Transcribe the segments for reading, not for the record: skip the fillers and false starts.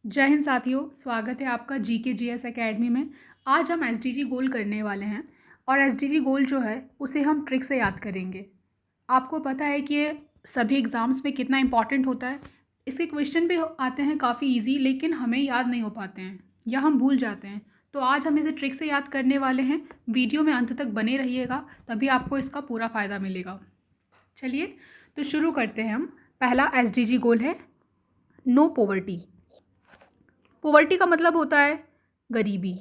जय हिंद साथियों, स्वागत है आपका जीके जीएस एकेडमी में। आज हम एसडीजी गोल करने वाले हैं और एसडीजी गोल जो है उसे हम ट्रिक से याद करेंगे। आपको पता है कि ये सभी एग्ज़ाम्स में कितना इंपॉर्टेंट होता है। इसके क्वेश्चन भी आते हैं काफ़ी इजी, लेकिन हमें याद नहीं हो पाते हैं या हम भूल जाते हैं। तो आज हम इसे ट्रिक से याद करने वाले हैं। वीडियो में अंत तक बने रहिएगा, तभी आपको इसका पूरा फ़ायदा मिलेगा। चलिए तो शुरू करते हैं हम। पहला एसडीजी गोल है नो पॉवर्टी। पॉवर्टी का मतलब होता है गरीबी।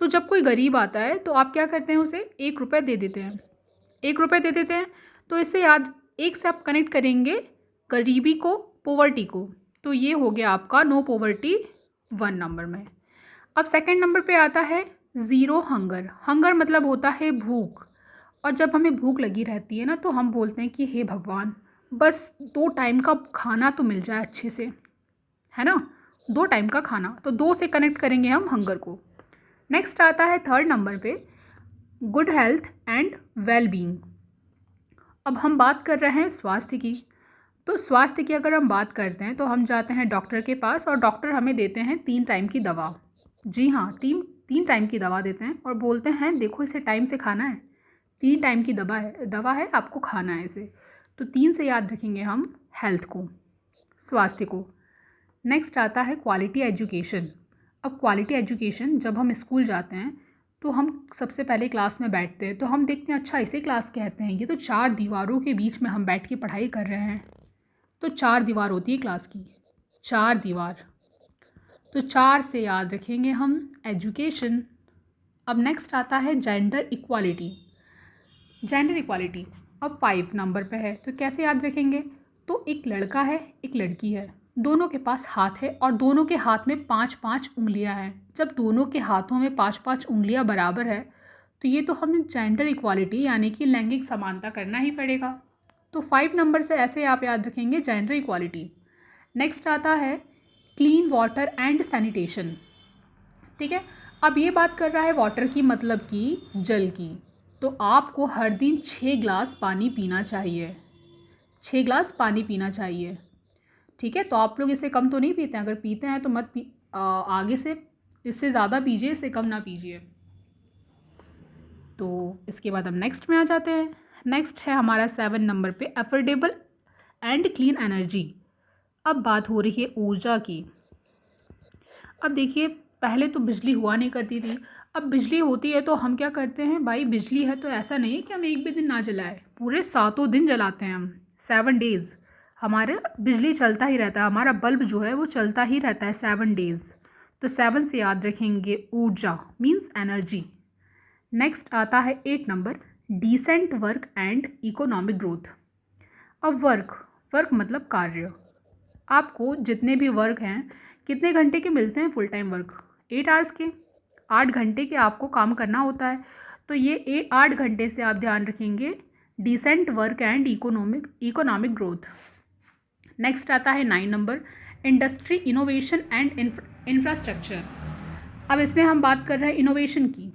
तो जब कोई गरीब आता है तो आप क्या करते हैं, उसे 1 रुपये दे देते हैं। 1 रुपये दे देते हैं तो इससे याद एक से आप कनेक्ट करेंगे गरीबी को, पॉवर्टी को। तो ये हो गया आपका नो पॉवर्टी 1 नंबर में। अब सेकंड नंबर पे आता है ज़ीरो हंगर। हंगर मतलब होता है भूख। और जब हमें भूख लगी रहती है ना, तो हम बोलते हैं कि हे भगवान, बस 2 टाइम का खाना तो मिल जाए अच्छे से, है ना। 2 टाइम का खाना, तो 2 से कनेक्ट करेंगे हम हंगर को। नेक्स्ट आता है थर्ड नंबर पे good health and well being. अब हम बात कर रहे हैं स्वास्थ्य की। तो स्वास्थ्य की अगर हम बात करते हैं तो हम जाते हैं डॉक्टर के पास और डॉक्टर हमें देते हैं 3 टाइम की दवा। जी हाँ, 3 टाइम की दवा देते हैं और बोलते हैं देखो इसे टाइम से खाना है। 3 टाइम की दवा है, आपको खाना है इसे। तो 3 से याद रखेंगे हम हेल्थ को, स्वास्थ्य को। नेक्स्ट आता है क्वालिटी एजुकेशन। अब क्वालिटी एजुकेशन, जब हम स्कूल जाते हैं तो हम सबसे पहले क्लास में बैठते हैं तो हम देखते हैं अच्छा इसे क्लास कहते हैं, ये तो 4 दीवारों के बीच में हम बैठ के पढ़ाई कर रहे हैं। तो 4 दीवार होती है क्लास की, 4 दीवार। तो 4 से याद रखेंगे हम एजुकेशन। अब नेक्स्ट आता है जेंडर इक्वालिटी। जेंडर इक्वालिटी अब 5 नंबर पे है, तो कैसे याद रखेंगे। तो एक लड़का है, एक लड़की है, दोनों के पास हाथ है और दोनों के हाथ में 5-5 उंगलियां हैं। जब दोनों के हाथों में 5-5 उंगलियां बराबर है तो ये तो हमें जेंडर इक्वालिटी यानी कि लैंगिक समानता करना ही पड़ेगा। तो 5 नंबर से ऐसे आप याद रखेंगे जेंडर इक्वालिटी। नेक्स्ट आता है क्लीन वाटर एंड सैनिटेशन। ठीक है, अब ये बात कर रहा है वाटर की, मतलब कि जल की। तो आपको हर दिन 6 ग्लास पानी पीना चाहिए, 6 ग्लास पानी पीना चाहिए। ठीक है, तो आप लोग इससे कम तो नहीं पीते हैं, अगर पीते हैं तो मत आगे से इससे ज़्यादा पीजिए, इससे कम ना पीजिए। तो इसके बाद हम नेक्स्ट में आ जाते हैं। नेक्स्ट है हमारा 7 नंबर पे अफोर्डेबल एंड क्लीन एनर्जी। अब बात हो रही है ऊर्जा की। अब देखिए, पहले तो बिजली हुआ नहीं करती थी, अब बिजली होती है तो हम क्या करते हैं भाई, बिजली है तो ऐसा नहीं है कि हम एक भी दिन ना जलाए, पूरे 7 दिन जलाते हैं हम। 7 डेज़ हमारे बिजली चलता ही रहता है, हमारा बल्ब जो है वो चलता ही रहता है 7 डेज़। तो 7 से याद रखेंगे ऊर्जा मीन्स एनर्जी। नेक्स्ट आता है 8 number decent work and economic growth. अब वर्क मतलब कार्य। आपको जितने भी वर्क हैं कितने घंटे के मिलते हैं, फुल टाइम वर्क 8 आवर्स के, 8 घंटे के आपको काम करना होता है। तो ये 8 घंटे से आप ध्यान रखेंगे decent work and economic growth. Next आता है 9 number industry innovation and infrastructure. अब इसमें हम बात कर रहे हैं इनोवेशन की।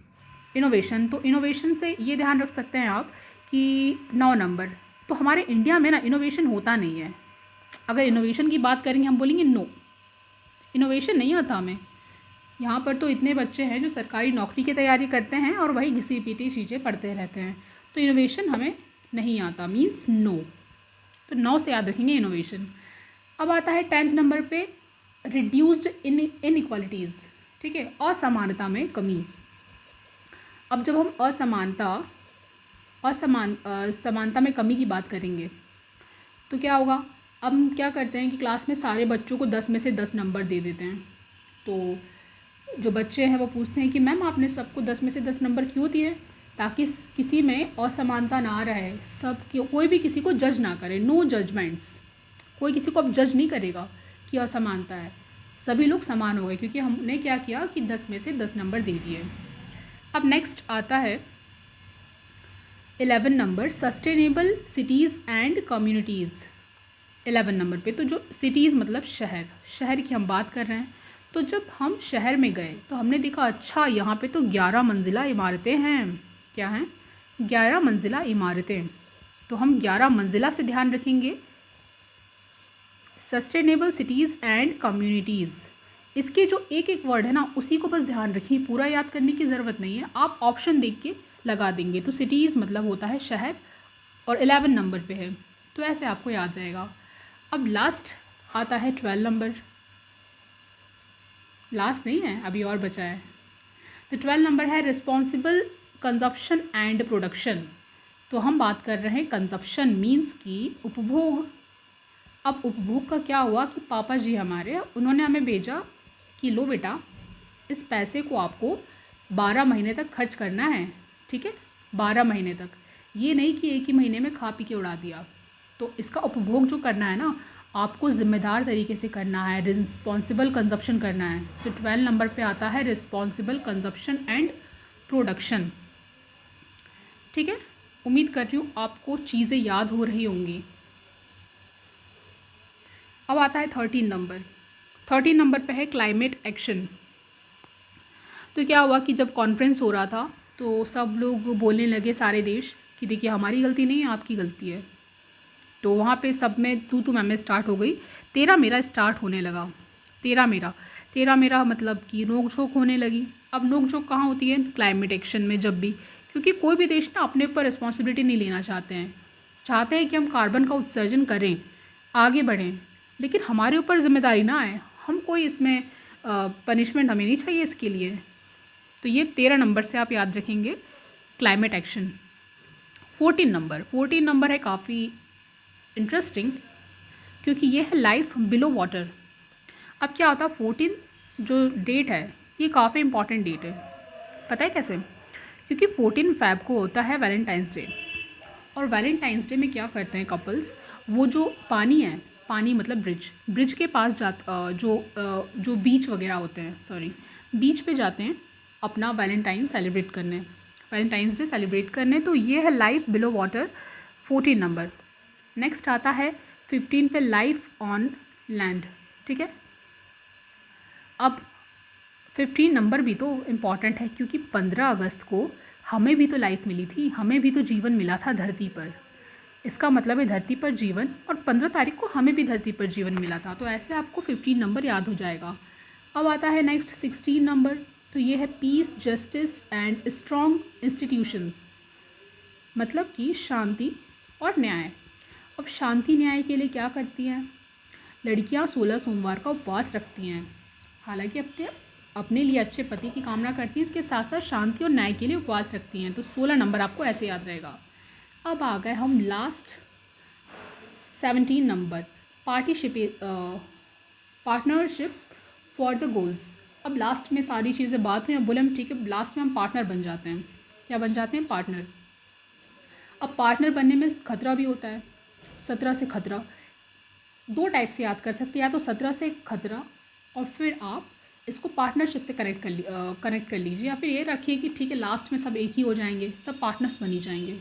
इनोवेशन, तो इनोवेशन से ये ध्यान रख सकते हैं आप कि 9 नंबर, तो हमारे इंडिया में ना इनोवेशन होता नहीं है। अगर इनोवेशन की बात करेंगे हम बोलेंगे नो, इनोवेशन नहीं आता हमें। यहाँ पर तो इतने बच्चे हैं जो सरकारी नौकरी की तैयारी करते हैं और वही घिसी पीटी चीज़ें पढ़ते रहते हैं। तो इनोवेशन हमें नहीं आता मीन्स नो। तो 9 से याद रखेंगे इनोवेशन। अब आता है 10th नंबर पे रिड्यूस्ड इनइक्वालिटीज़। ठीक है, असमानता में कमी। अब जब हम समानता में कमी की बात करेंगे तो क्या होगा। अब हम क्या करते हैं कि क्लास में सारे बच्चों को 10 में से 10 नंबर दे देते हैं। तो जो बच्चे हैं वो पूछते हैं कि मैम आपने सबको 10 में से 10 नंबर क्यों दिए, ताकि किसी में असमानता ना रहे, कोई भी किसी को जज ना करे, नो जजमेंट्स। कोई किसी को अब जज नहीं करेगा कि असमानता है, सभी लोग समान हो गए क्योंकि हमने क्या किया कि 10 में से 10 नंबर दे दिए। अब नेक्स्ट आता है 11 number sustainable cities and communities. 11 number पे तो जो सिटीज़ मतलब शहर की हम बात कर रहे हैं। तो जब हम शहर में गए तो हमने देखा अच्छा यहाँ पे तो 11 मंजिला इमारतें हैं। क्या हैं? 11 मंजिला इमारतें। तो हम 11 मंजिला से ध्यान रखेंगे सस्टेनेबल सिटीज़ एंड कम्युनिटीज़। इसके जो एक एक वर्ड है ना उसी को बस ध्यान रखिए, पूरा याद करने की ज़रूरत नहीं है, आप ऑप्शन देख के लगा देंगे। तो सिटीज़ मतलब होता है शहर और 11 नंबर पे है, तो ऐसे आपको याद रहेगा। अब लास्ट आता है 12 नंबर, लास्ट नहीं है अभी और बचा है। तो 12 नंबर है रिस्पॉन्सिबल कंजप्शन एंड प्रोडक्शन। तो हम बात कर रहे हैं कंजप्शन मीन्स की उपभोग। अब उपभोग का क्या हुआ कि पापा जी हमारे उन्होंने हमें भेजा कि लो बेटा इस पैसे को आपको 12 महीने तक खर्च करना है, ठीक है, 12 महीने तक, ये नहीं कि एक ही महीने में खा पी के उड़ा दिया। तो इसका उपभोग जो करना है ना आपको ज़िम्मेदार तरीके से करना है, रिस्पॉन्सिबल कंजप्शन करना है। तो 12 नंबर पे आता है रिस्पॉन्सिबल कंजप्शन एंड प्रोडक्शन, ठीक है। उम्मीद कर रही हूँ आपको चीज़ें याद हो रही होंगी। अब आता है 13 नंबर। 13 नंबर पे है क्लाइमेट एक्शन। तो क्या हुआ कि जब कॉन्फ्रेंस हो रहा था तो सब लोग बोलने लगे, सारे देश, कि देखिए हमारी गलती नहीं है आपकी गलती है। तो वहाँ पे सब में तू मैं स्टार्ट हो गई, तेरा मेरा स्टार्ट होने लगा। तेरा मेरा मतलब कि नोक झोंक होने लगी। अब नोक झोंक कहाँ होती है? क्लाइमेट एक्शन में जब भी, क्योंकि कोई भी देश ना अपने ऊपर रिस्पॉन्सिबिलिटी नहीं लेना चाहते हैं कि हम कार्बन का उत्सर्जन करें, आगे बढ़ें, लेकिन हमारे ऊपर जिम्मेदारी ना आए, हम कोई इसमें पनिशमेंट हमें नहीं चाहिए इसके लिए। तो ये 13 नंबर से आप याद रखेंगे क्लाइमेट एक्शन। 14 नंबर है काफ़ी इंटरेस्टिंग, क्योंकि ये है लाइफ बिलो वाटर। अब क्या होता है 14 जो डेट है ये काफ़ी इंपॉर्टेंट डेट है, पता है कैसे? क्योंकि 14 फ़ैब को होता है वैलेंटाइंस डे, और वैलेंटाइंस डे में क्या करते हैं कपल्स, वो जो पानी है, पानी मतलब ब्रिज के पास जो बीच वगैरह होते हैं, सॉरी बीच पे जाते हैं अपना वैलेंटाइन डे सेलिब्रेट करने। तो ये है life below water 14 number. Next आता है 15 पे लाइफ ऑन लैंड, ठीक है। अब 15 नंबर भी तो इम्पॉर्टेंट है, क्योंकि 15 अगस्त को हमें भी तो लाइफ मिली थी, हमें भी तो जीवन मिला था धरती पर। इसका मतलब है धरती पर जीवन, और 15 तारीख को हमें भी धरती पर जीवन मिला था। तो ऐसे आपको 15 नंबर याद हो जाएगा। अब आता है नेक्स्ट 16 नंबर। तो ये है peace, justice and strong institutions, मतलब कि शांति और न्याय। अब शांति न्याय के लिए क्या करती हैं? लड़कियां 16 सोमवार का उपवास रखती हैं, हालांकि अपने लिए अच्छे पति की कामना करती हैं, इसके साथ साथ शांति और न्याय के लिए उपवास रखती हैं। तो 16 नंबर आपको ऐसे याद रहेगा। अब आ गए हम last 17 number, partnership for the goals. अब लास्ट में सारी चीज़ें बात हुई, अब बोले हम ठीक है लास्ट में हम पार्टनर बन जाते हैं। क्या बन जाते हैं? पार्टनर। अब पार्टनर बनने में खतरा भी होता है, 17 से खतरा, दो टाइप से याद कर सकते हैं, या तो 17 से खतरा और फिर आप इसको पार्टनरशिप से कनेक्ट कर लीजिए, या फिर ये रखिए कि ठीक है लास्ट में सब एक ही हो जाएंगे, सब पार्टनर्स बनी जाएंगे।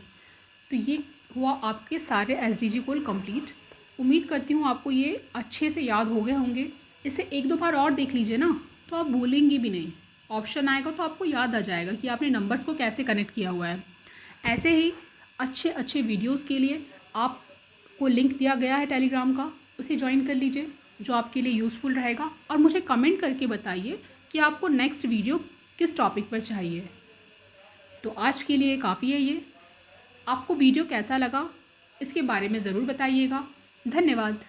तो ये हुआ आपके सारे SDG गोल कंप्लीट। उम्मीद करती हूँ आपको ये अच्छे से याद हो गए होंगे। इसे एक दो बार और देख लीजिए ना, तो आप भूलेंगे भी नहीं। ऑप्शन आएगा तो आपको याद आ जाएगा कि आपने नंबर्स को कैसे कनेक्ट किया हुआ है। ऐसे ही अच्छे अच्छे वीडियोस के लिए आपको लिंक दिया गया है टेलीग्राम का, उसे ज्वाइन कर लीजिए, जो आपके लिए यूज़फुल रहेगा। और मुझे कमेंट करके बताइए कि आपको नेक्स्ट वीडियो किस टॉपिक पर चाहिए। तो आज के लिए काफ़ी है ये। आपको वीडियो कैसा लगा इसके बारे में ज़रूर बताइएगा। धन्यवाद।